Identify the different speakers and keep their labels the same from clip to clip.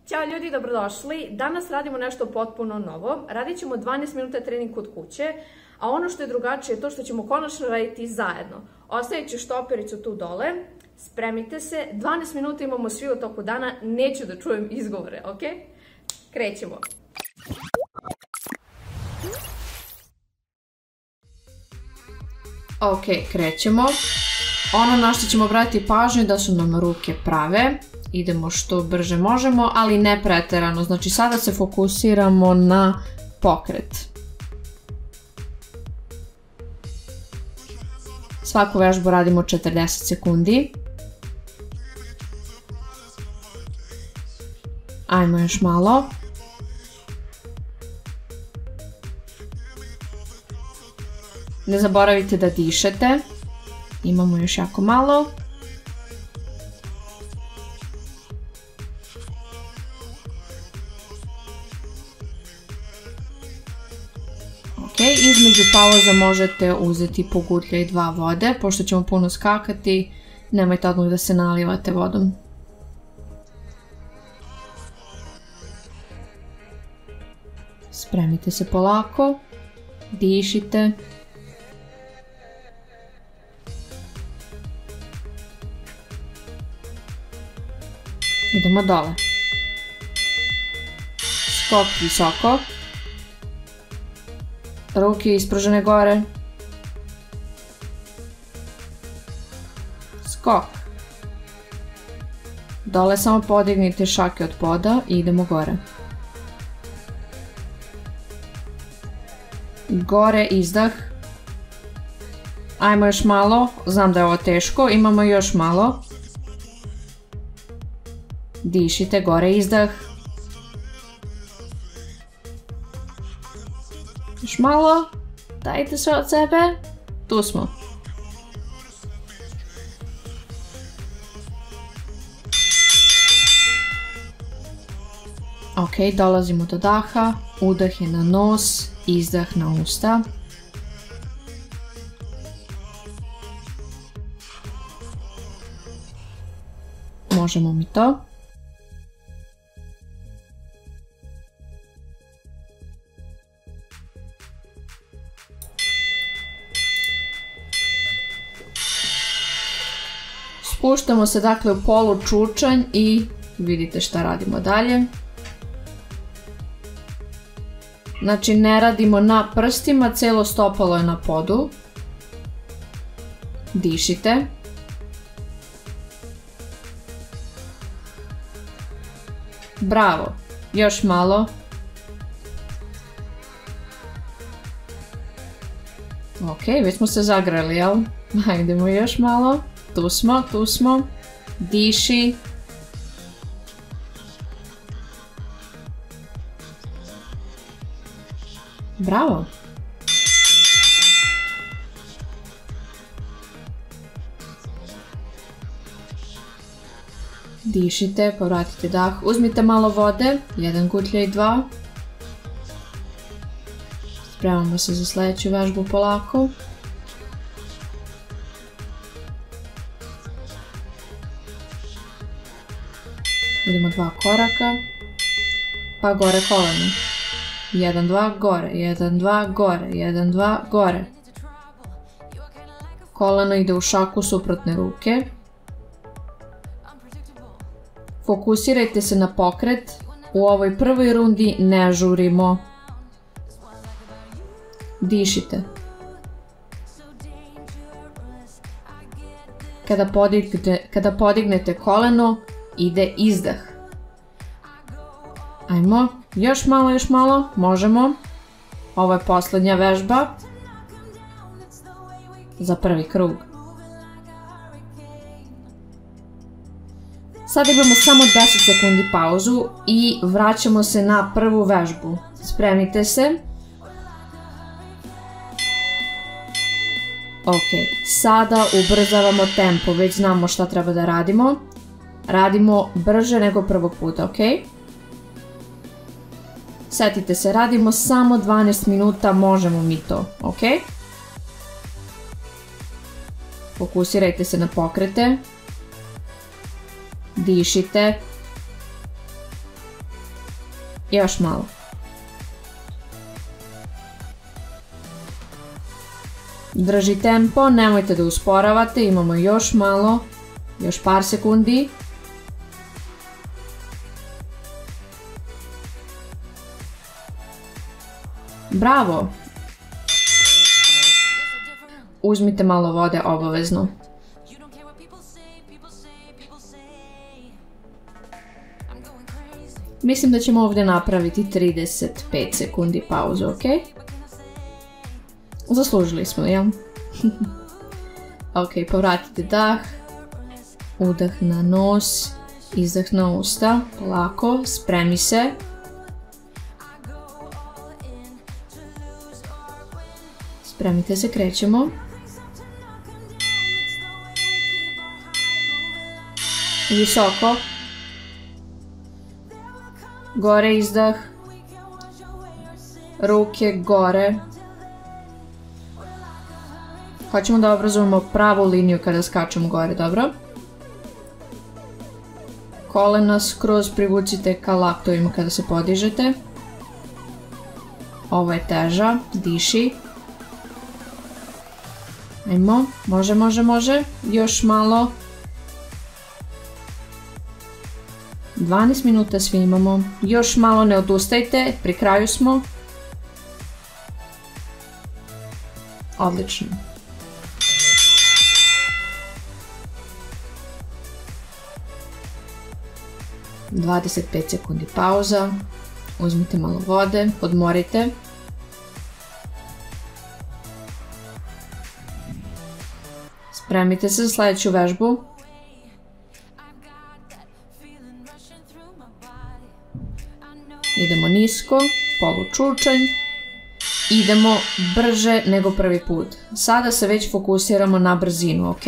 Speaker 1: Ćao ljudi, dobrodošli. Danas radimo nešto potpuno novo. Radit ćemo 12 minuta trening kod kuće, a ono što je drugačije je to što ćemo konačno raditi zajedno. Ostavit ću štopericu tu dole, spremite se, 12 minuta imamo svi u toku dana, neću da čujem izgovore, ok? Krećemo. Ok, krećemo. Ono na što ćemo obratiti pažnju je da su nam ruke prave. Idemo što brže možemo, ali ne preterano. Znači sada se fokusiramo na pokret. Svaku vežbu radimo 40 sekundi. Ajmo još malo. Ne zaboravite da dišete. Imamo još jako malo. Ok, između pauza možete uzeti po gutlje i 2 vode, pošto ćemo puno skakati, nemojte odmah da se nalivate vodom. Spremite se polako, dišite. Idemo dole. Skok visoko. Ruke ispružene gore. Skok. Dole samo podignite šake od poda i idemo gore. Gore izdah. Ajmo još malo, znam da je ovo teško, imamo još malo. Dišite, gore izdah. Još malo, dajte sve od sebe, tu smo. Ok, dolazimo do daha, udah je na nos, izdah na usta. Možemo mi to. Spuštamo se dakle u polu čučanj i vidite šta radimo dalje. Znači ne radimo na prstima, cijelo stopalo je na podu. Dišite. Bravo, još malo. Ok, već smo se zagrali, jel? Hajdemo još malo. Tu smo, tu smo. Diši. Bravo. Dišite, povratite dah. Uzmite malo vode, 1 gutlja i 2. Spremamo se za sljedeću vežbu polako. Idemo 2 koraka, pa gore koleno. 1, 2, gore, 1, 2, gore, 1, 2, gore. Koleno ide u šaku suprotne ruke. Fokusirajte se na pokret. U ovoj prvoj rundi ne žurimo. Dišite. Kada podignete koleno, ide izdah. Ajmo, još malo, možemo. Ovo je posljednja vežba za prvi krug. Sad imamo samo 10 sekundi pauzu i vraćamo se na prvu vežbu. Spremite se. Ok, sada ubrzavamo tempo, već znamo šta treba da radimo. Radimo brže nego prvog puta, ok? Setite se, radimo samo 12 minuta, možemo mi to, ok? Fokusirajte se na pokrete. Dišite. Još malo. Drži tempo, nemojte da usporavate, imamo još malo, još par sekundi. Bravo! Uzmite malo vode obavezno. Mislim da ćemo ovdje napraviti 35 sekundi pauzu, ok? Zaslužili smo, jel? Ok, povratite dah. Udah na nos, izdah na usta, polako, spremi se. Spremite se, krećemo. Visoko. Gore izdah. Ruke gore. Hoćemo da obrazujemo pravu liniju kada skačemo gore, dobro? Kolena skroz privucite ka laktovima kada se podižete. Ovo je teža, diši. Ajmo, može, još malo. 12 minuta svi imamo, još malo, ne odustajte, pri kraju smo. Odlično. Dvadeset 25 sekundi pauza, uzmite malo vode, odmorite. Spremite se za sljedeću vežbu. Idemo nisko, polučučanj. Idemo brže nego prvi put. Sada se već fokusiramo na brzinu, ok?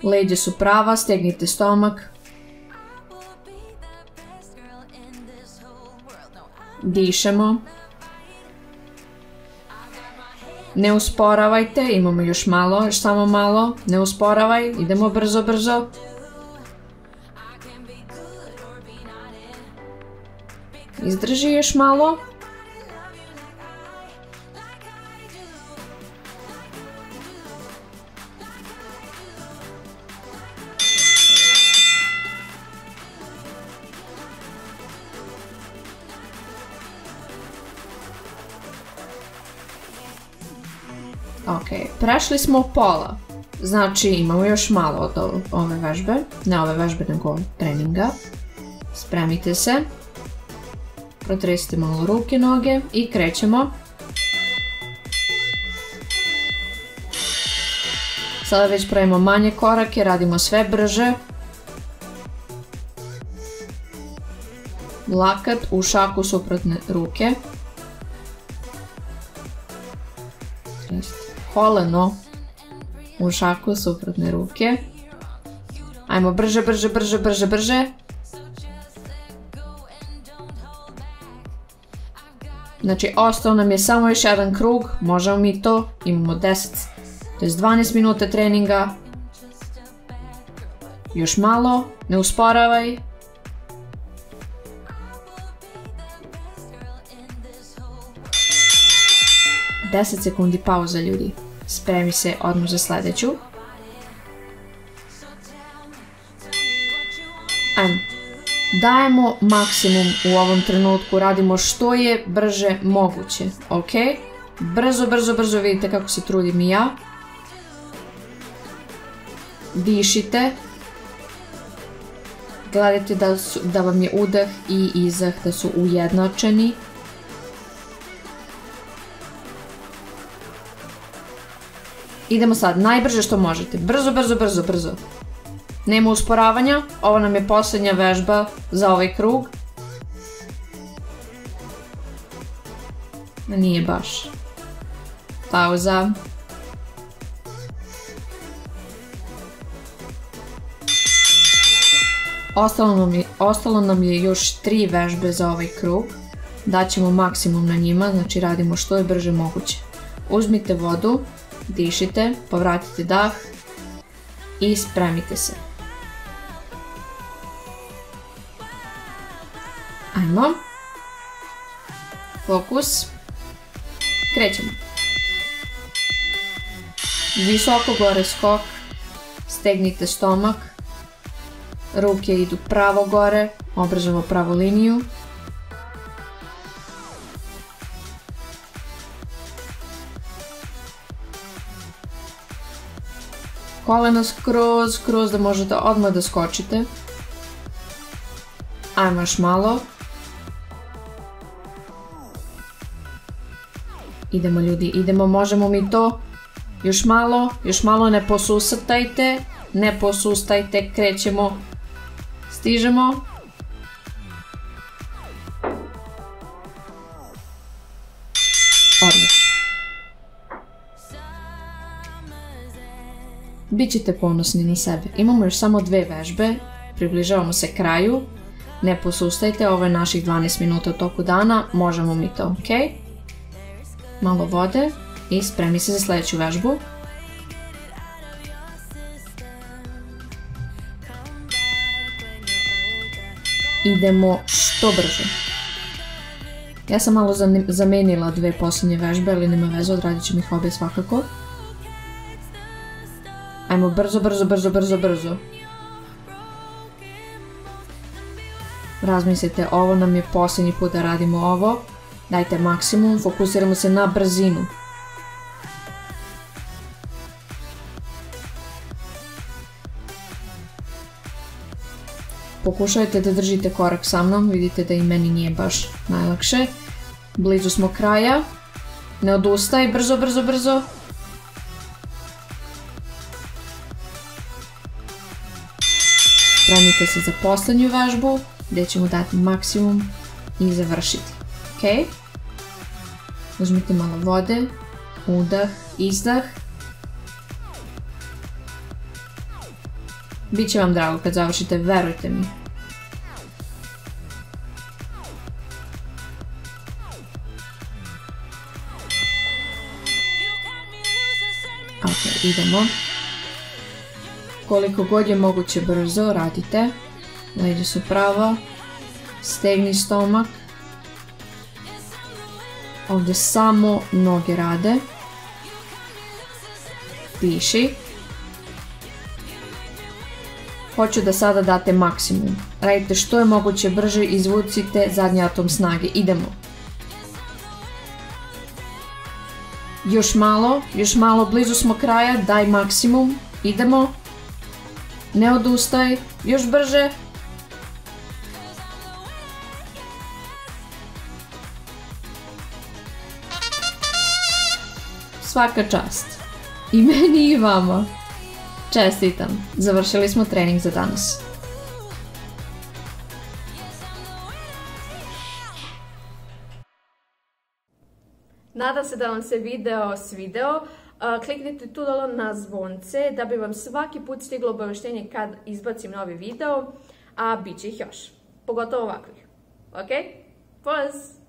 Speaker 1: Leđa su prava, stegnite stomak. Dišemo. Ne usporavajte, imamo još malo, još samo malo. Ne usporavaj, idemo brzo, brzo. Izdrži još malo. Ok, prešli smo pola. Znači imamo još malo od ove vežbe. Ne ove vežbe, nego treninga. Spremite se. Protresite malo ruke, noge i krećemo. Sada već pravimo manje korake, radimo sve brže. Lakat u šaku suprotne ruke. Koleno u šaku suprotne ruke. Ajmo brže, brže, brže, brže, brže. Znači, ostao nam je samo još jedan krug, možemo mi to, imamo 10, to je 12 minuta treninga. Još malo, ne usporavaj. Deset sekundi pauza, ljudi. Spremi se odmah za sljedeću. Ajmo. Dajemo maksimum u ovom trenutku, radimo što je brže moguće, ok? Brzo, brzo, brzo, vidite kako se trudim i ja. Dišite. Gledajte da vam je udah i izdah da su ujednačeni. Idemo sad, najbrže što možete, brzo, brzo, brzo, brzo. Nema usporavanja, ovo nam je posljednja vežba za ovaj krug. Nije baš. Pauza. Ostalo nam je još 3 vežbe za ovaj krug. Daćemo maksimum na njima, znači radimo što je brže moguće. Uzmite vodu, dišite, povratite dah i spremite se. Ajmo. Fokus. Krećemo. Visoko gore skok. Stegnite stomak. Ruke idu pravo gore. Obražamo pravu liniju. Kolena skroz da možete odmah da skočite. Ajmo još malo. Idemo ljudi, idemo, možemo mi to. Još malo, ne posustajte, krećemo. Stižemo. Odlično. Bićete ponosni na sebe. Imamo još samo 2 vežbe. Približavamo se kraju. Ne posustajte, ovo je naših 12 minuta u toku dana. Možemo mi to, ok? Malo vode i spremi se za sljedeću vežbu. Idemo što brže. Ja sam malo zamenila 2 posljednje vežbe, ali nema veze, odradit ćemo ih obje svakako. Ajmo brzo. Razmislite, ovo nam je posljednji put da radimo ovo. Dajte maksimum, fokusiramo se na brzinu. Pokušajte da držite korak sa mnom, vidite da i meni nije baš najlakše. Blizu smo kraja. Ne odustaj, brzo. Spremite se za posljednju vežbu, gdje ćemo dati maksimum i završiti. Ok? Uzmite malo vode, udah, izdah. Biće vam drago kad završite, verujte mi. Ok, idemo. Koliko god je moguće brzo radite. Leđa su pravo. Stegni stomak. Ovdje samo noge rade. Diši. Hoću da sada date maksimum. Radite što je moguće brže, izvucite zadnji atom snage. Idemo. Još malo, blizu smo kraja, daj maksimum. Idemo. Ne odustaj, još brže. Svaka čast. I meni i vama. Čestitam, završili smo trening za danas. Nadam se da vam se video svideo. Kliknite tu dole na zvonce da bi vam svaki put stiglo obaveštenje kad izbacim novi video, a bit će ih još. Pogotovo ovakvih. Ok? Pozdrav!